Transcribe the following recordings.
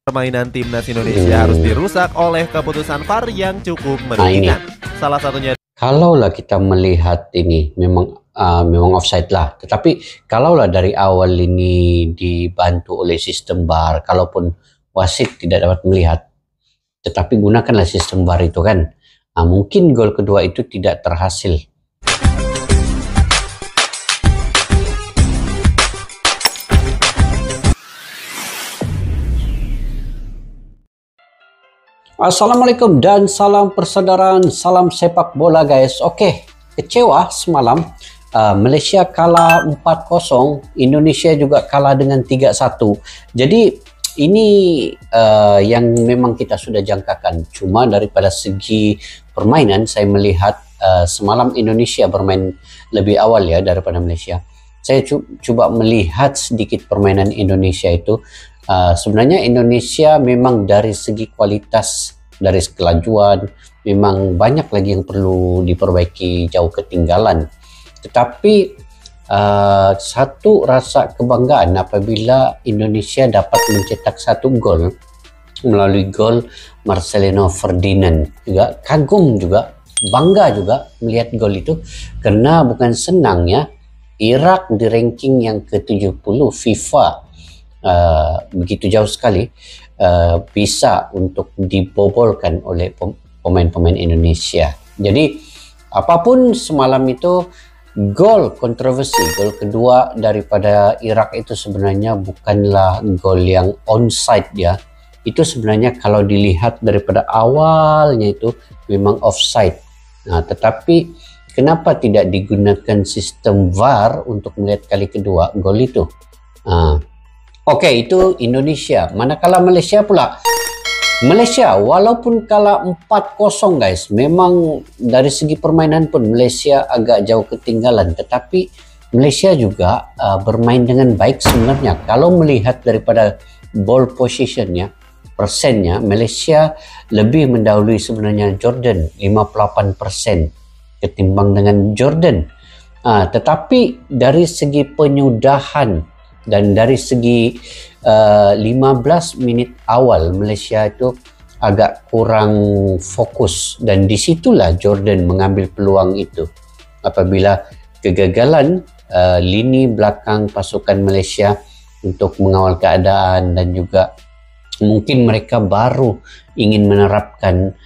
Permainan timnas Indonesia harus dirusak oleh keputusan VAR yang cukup merugikan. Salah satunya, kalaulah kita melihat ini memang offside lah. Tetapi kalaulah dari awal ini dibantu oleh sistem VAR, kalaupun wasit tidak dapat melihat, tetapi gunakanlah sistem VAR itu kan, mungkin gol kedua itu tidak terhasil. Assalamualaikum dan salam persaudaraan, salam sepak bola guys. Oke, kecewa semalam. Malaysia kalah 4-0, Indonesia juga kalah dengan 3-1. Jadi ini yang memang kita sudah jangkakan. Cuma daripada segi permainan saya melihat semalam Indonesia bermain lebih awal ya daripada Malaysia. Saya coba melihat sedikit permainan Indonesia itu. Sebenarnya Indonesia memang dari segi kualitas, dari kelajuan, memang banyak lagi yang perlu diperbaiki, jauh ketinggalan. Tetapi satu rasa kebanggaan apabila Indonesia dapat mencetak satu gol melalui gol Marcelino Ferdinand. Juga kagum juga, bangga juga melihat gol itu, karena bukan senang ya, Irak di ranking yang ke-70 FIFA. Begitu jauh sekali bisa untuk dibobolkan oleh pemain-pemain Indonesia. Jadi apapun semalam itu, gol kontroversi, gol kedua daripada Irak itu sebenarnya bukanlah gol yang onside ya. Itu sebenarnya kalau dilihat daripada awalnya itu memang offside. Nah, tetapi kenapa tidak digunakan sistem VAR untuk melihat kali kedua gol itu? Oke, itu Indonesia. Manakala Malaysia pula. Malaysia walaupun kalah 4-0 guys, memang dari segi permainan pun Malaysia agak jauh ketinggalan. Tetapi Malaysia juga bermain dengan baik sebenarnya. Kalau melihat daripada ball positionnya, persennya, Malaysia lebih mendahului sebenarnya Jordan, 58% ketimbang dengan Jordan. Tetapi dari segi penyudahan dan dari segi 15 menit awal Malaysia itu agak kurang fokus, dan disitulah Jordan mengambil peluang itu apabila kegagalan lini belakang pasukan Malaysia untuk mengawal keadaan, dan juga mungkin mereka baru ingin menerapkan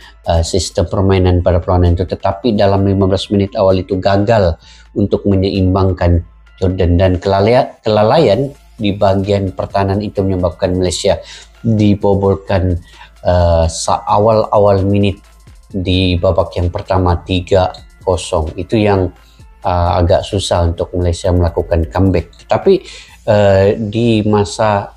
sistem permainan pada perlawanan itu, tetapi dalam 15 menit awal itu gagal untuk menyeimbangkan Jordan, dan kelalaian di bagian pertahanan itu menyebabkan Malaysia dibobolkan awal menit di babak yang pertama 3-0. Itu yang agak susah untuk Malaysia melakukan comeback. Tetapi di masa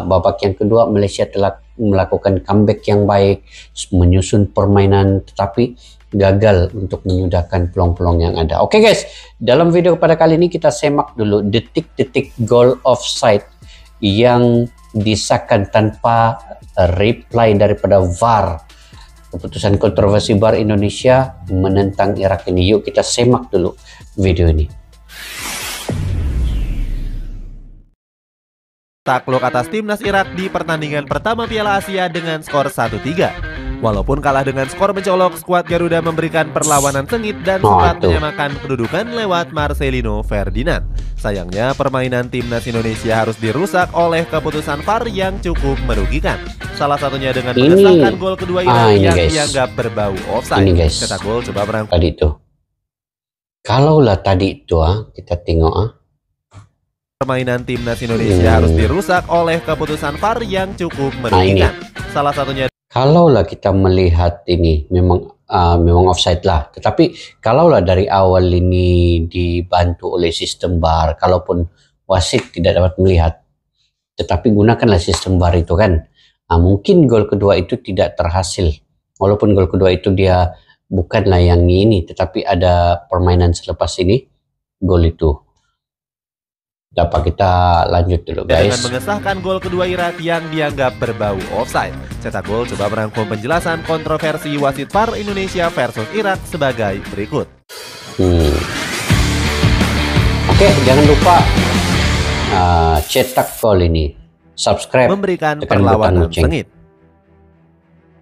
babak yang kedua Malaysia telah melakukan comeback yang baik, menyusun permainan, tetapi gagal untuk menyudahkan peluang-peluang yang ada. Oke guys, dalam video pada kali ini kita semak dulu detik-detik gol offside yang disahkan tanpa reply daripada VAR. Keputusan kontroversi VAR Indonesia menentang Irak ini. Yuk kita semak dulu video ini. takluk atas timnas Irak di pertandingan pertama Piala Asia dengan skor 1-3. Walaupun kalah dengan skor mencolok, skuad Garuda memberikan perlawanan sengit dan sempat menyamakan kedudukan lewat Marcelino Ferdinand. Sayangnya permainan timnas Indonesia harus dirusak oleh keputusan VAR yang cukup merugikan. Salah satunya dengan mengesahkan gol kedua Irak yang dianggap berbau offside. Cetak gol coba berangkat. Tadi itu. Kalaulah tadi itu kita tengok permainan timnas Indonesia harus dirusak oleh keputusan VAR yang cukup merugikan. Salah satunya, kalaulah kita melihat ini memang offside lah. Tetapi kalaulah dari awal ini dibantu oleh sistem VAR, kalaupun wasit tidak dapat melihat, tetapi gunakanlah sistem VAR itu kan, mungkin gol kedua itu tidak terhasil. Walaupun gol kedua itu dia bukanlah yang ini, tetapi ada permainan selepas ini, gol itu. Dapat kita lanjut dulu guys. Dengan mengesahkan gol kedua Irak yang dianggap berbau offside. Cetak gol coba merangkum penjelasan kontroversi wasit VAR Indonesia versus Irak sebagai berikut. Oke, jangan lupa cetak gol ini. subscribe, memberikan tekan butang perlawanan lonceng. sengit.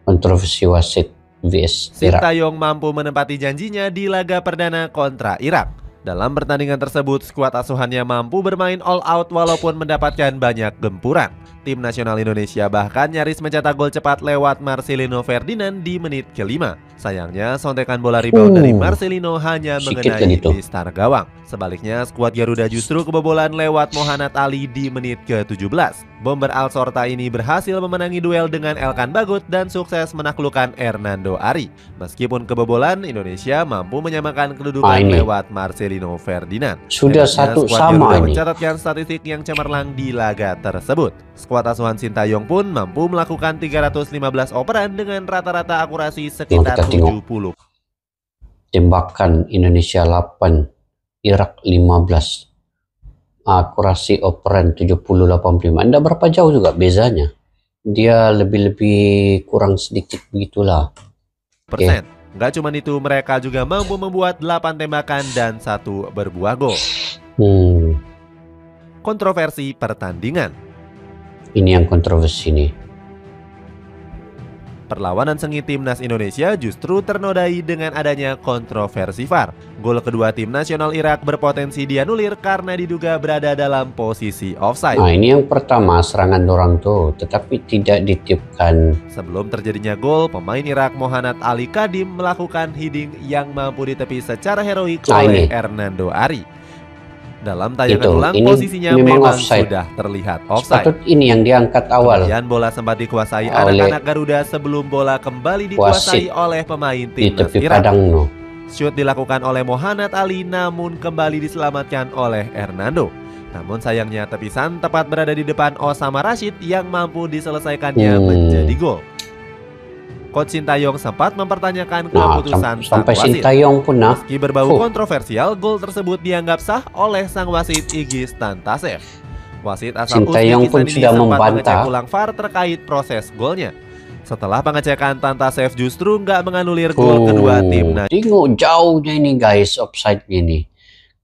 Kontroversi wasit vs Irak. Sintayong mampu menepati janjinya di laga perdana kontra Irak. Dalam pertandingan tersebut, skuad asuhannya mampu bermain all out walaupun mendapatkan banyak gempuran. Tim nasional Indonesia bahkan nyaris mencetak gol cepat lewat Marcelino Ferdinand di menit ke-5. Sayangnya, sontekan bola rebound dari Marcelino hanya mengenai mistar gawang. Sebaliknya, skuad Garuda justru kebobolan lewat Mohanad Ali di menit ke-17. Bomber Al Sorta ini berhasil memenangi duel dengan Elkan Bagut dan sukses menaklukkan Hernando Ari. Meskipun kebobolan, Indonesia mampu menyamakan kedudukan lewat Marcelino Ferdinand. Sudah satu sama ini. Mencatatkan statistik yang cemerlang di laga tersebut. Skuad asuhan Sintayong pun mampu melakukan 315 operan dengan rata-rata akurasi sekitar 70. Tembakan Indonesia 8, Irak 15. Akurasi operan 70-85. Tidak berapa jauh juga bezanya. Dia lebih-lebih kurang sedikit begitulah. Persen. Nggak cuma itu, mereka juga mampu membuat 8 tembakan dan 1 berbuah gol. Kontroversi pertandingan. Ini yang kontroversi nih. Perlawanan sengit timnas Indonesia justru ternodai dengan adanya kontroversi VAR. Gol kedua tim nasional Irak berpotensi dianulir karena diduga berada dalam posisi offside. Nah, ini yang pertama, serangan dorang tuh, tetapi tidak ditiupkan. Sebelum terjadinya gol, pemain Irak Mohanad Ali Kadim melakukan heading yang mampu ditepi secara heroik oleh Hernando Ari. Dalam tayangan ulang, posisinya memang sudah terlihat offside. Sepatut ini yang diangkat awal. Kemudian bola sempat dikuasai anak-anak Garuda sebelum bola kembali dikuasai oleh pemain timnas Irak. Shoot dilakukan oleh Mohanad Ali namun kembali diselamatkan oleh Hernando. Namun sayangnya tepisan tepat berada di depan Osama Rashid yang mampu diselesaikannya menjadi gol. Coach Sintayong sempat mempertanyakan keputusan sang wasit. Meski berbau kontroversial, gol tersebut dianggap sah oleh sang wasit Igis Tantasev. Wasit asal Uzbekistan ini sempat mengecek ulang VAR terkait proses golnya. Setelah pengecekan, Tantasev justru nggak menganulir gol kedua timnas. Tengok jauhnya ini guys, offside ini.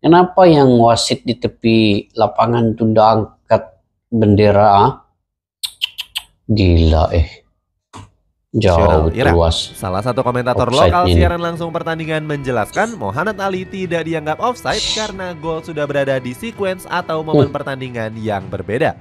Kenapa yang wasit di tepi lapangan tunda angkat bendera? Gila jauh luas. Salah satu komentator lokal siaran langsung pertandingan menjelaskan Mohanad Ali tidak dianggap offside karena gol sudah berada di sequence atau momen pertandingan yang berbeda.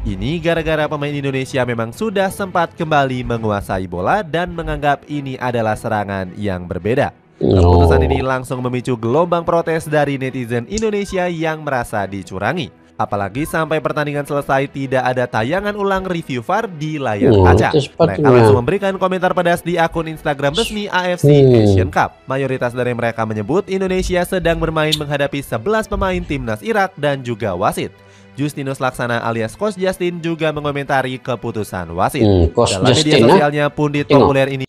Ini gara-gara pemain Indonesia memang sudah sempat kembali menguasai bola dan menganggap ini adalah serangan yang berbeda. Keputusan ini langsung memicu gelombang protes dari netizen Indonesia yang merasa dicurangi. Apalagi sampai pertandingan selesai tidak ada tayangan ulang review VAR di layar kaca. Mereka langsung memberikan komentar pedas di akun Instagram resmi AFC Asian Cup. Mayoritas dari mereka menyebut Indonesia sedang bermain menghadapi 11 pemain timnas Irak dan juga wasit. Justinus Laksana alias Coach Justin juga mengomentari keputusan wasit. Dalam media sosialnya, pundit populer ini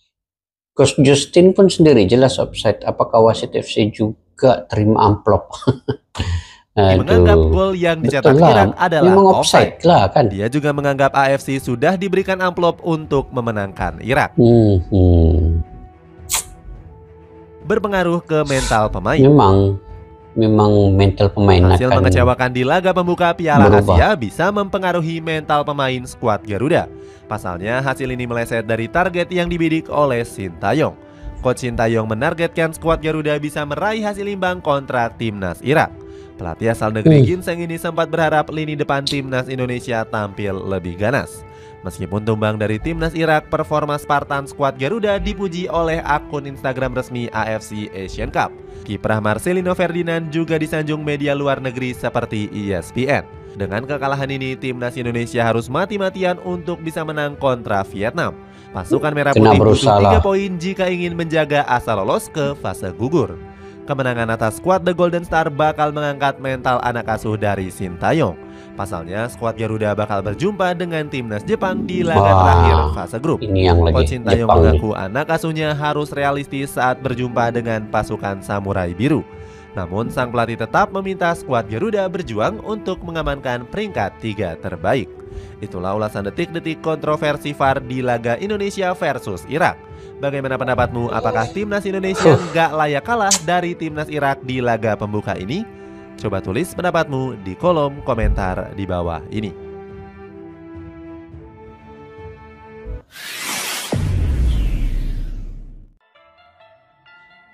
Coach Justin pun sendiri jelas offside. Apakah wasit FC juga terima amplop? menganggap gol yang dicetak Irak adalah offside lah kan. Dia juga menganggap AFC sudah diberikan amplop untuk memenangkan Irak. Berpengaruh ke mental pemain. Memang mental pemain hasil mengecewakan di laga pembuka Piala Asia bisa mempengaruhi mental pemain skuad Garuda. Pasalnya hasil ini meleset dari target yang dibidik oleh Sintayong. Coach Sintayong menargetkan skuad Garuda bisa meraih hasil imbang kontra timnas Irak. Pelatih asal negeri ginseng ini sempat berharap lini depan timnas Indonesia tampil lebih ganas. Meskipun tumbang dari timnas Irak, performa Spartan skuad Garuda dipuji oleh akun Instagram resmi AFC Asian Cup. Kiprah Marcelino Ferdinand juga disanjung media luar negeri seperti ESPN. Dengan kekalahan ini, timnas Indonesia harus mati-matian untuk bisa menang kontra Vietnam. Pasukan Merah Putih butuh 3 poin jika ingin menjaga asa lolos ke fase gugur. Kemenangan atas skuad The Golden Star bakal mengangkat mental anak asuh dari Sintayong. Pasalnya, skuad Garuda bakal berjumpa dengan timnas Jepang di laga terakhir fase grup. Coach Sintayong mengaku anak asuhnya harus realistis saat berjumpa dengan pasukan Samurai Biru. Namun, sang pelatih tetap meminta skuad Garuda berjuang untuk mengamankan peringkat 3 terbaik. Itulah ulasan detik-detik kontroversi VAR di laga Indonesia versus Irak. Bagaimana pendapatmu? Apakah timnas Indonesia nggak layak kalah dari timnas Irak di laga pembuka ini? Coba tulis pendapatmu di kolom komentar di bawah ini.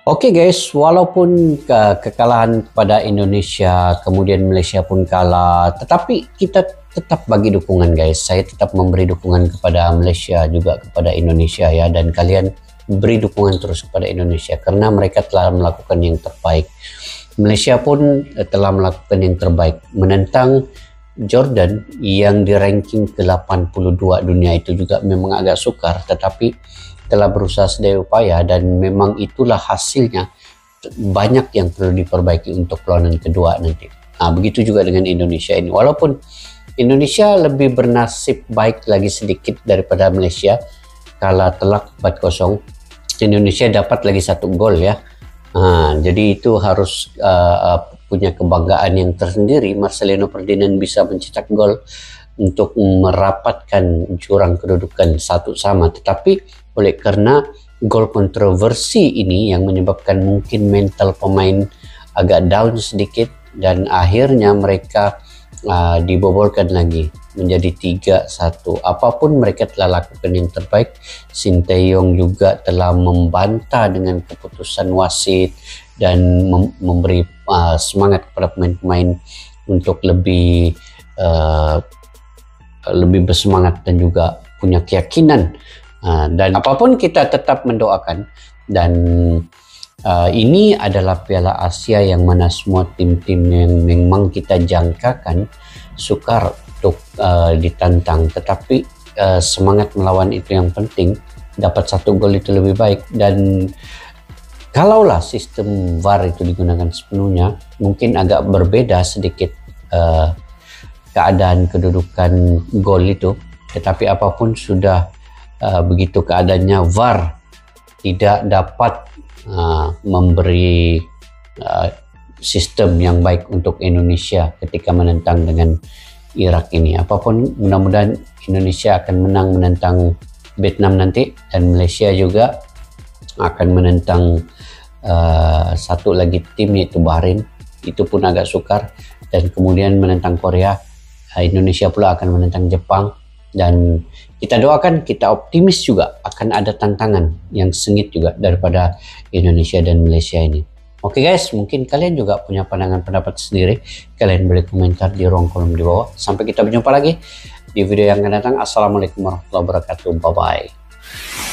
Oke guys, walaupun kekalahan kepada Indonesia, kemudian Malaysia pun kalah, tetapi kita tetap bagi dukungan guys. Saya tetap memberi dukungan kepada Malaysia juga kepada Indonesia ya, dan kalian beri dukungan terus kepada Indonesia karena mereka telah melakukan yang terbaik. Malaysia pun telah melakukan yang terbaik menentang Jordan yang di ranking ke-82 dunia. Itu juga memang agak sukar, tetapi telah berusaha sedaya upaya dan memang itulah hasilnya. Banyak yang perlu diperbaiki untuk perlawanan kedua nanti. Nah, begitu juga dengan Indonesia ini. Walaupun Indonesia lebih bernasib baik lagi sedikit daripada Malaysia, kalah telak 4-0, Indonesia dapat lagi 1 gol ya. Jadi itu harus punya kebanggaan yang tersendiri. Marcelino Ferdinand bisa mencetak gol untuk merapatkan jurang kedudukan 1 sama, tetapi oleh karena gol kontroversi ini yang menyebabkan mungkin mental pemain agak down sedikit dan akhirnya mereka dibobolkan lagi menjadi 3-1. Apapun mereka telah lakukan yang terbaik. Sinteyong juga telah membantah dengan keputusan wasit dan memberi semangat kepada pemain-pemain untuk lebih bersemangat dan juga punya keyakinan. Dan apapun kita tetap mendoakan, dan ini adalah Piala Asia yang mana semua tim-tim yang memang kita jangkakan sukar untuk ditantang, tetapi semangat melawan itu yang penting. Dapat 1 gol itu lebih baik, dan kalaulah sistem VAR itu digunakan sepenuhnya mungkin agak berbeda sedikit keadaan kedudukan gol itu, tetapi apapun sudah begitu keadaannya, VAR tidak dapat memberi sistem yang baik untuk Indonesia ketika menentang dengan Irak ini. Apapun, mudah-mudahan Indonesia akan menang menentang Vietnam nanti, dan Malaysia juga akan menentang satu lagi tim yaitu Bahrain. Itu pun agak sukar, dan kemudian menentang Korea. Indonesia pula akan menentang Jepang, dan kita doakan, kita optimis juga akan ada tantangan yang sengit juga daripada Indonesia dan Malaysia ini. Oke guys, mungkin kalian juga punya pandangan pendapat sendiri. Kalian boleh komentar di ruang kolom di bawah. Sampai kita berjumpa lagi di video yang akan datang. Assalamualaikum warahmatullahi wabarakatuh. Bye bye.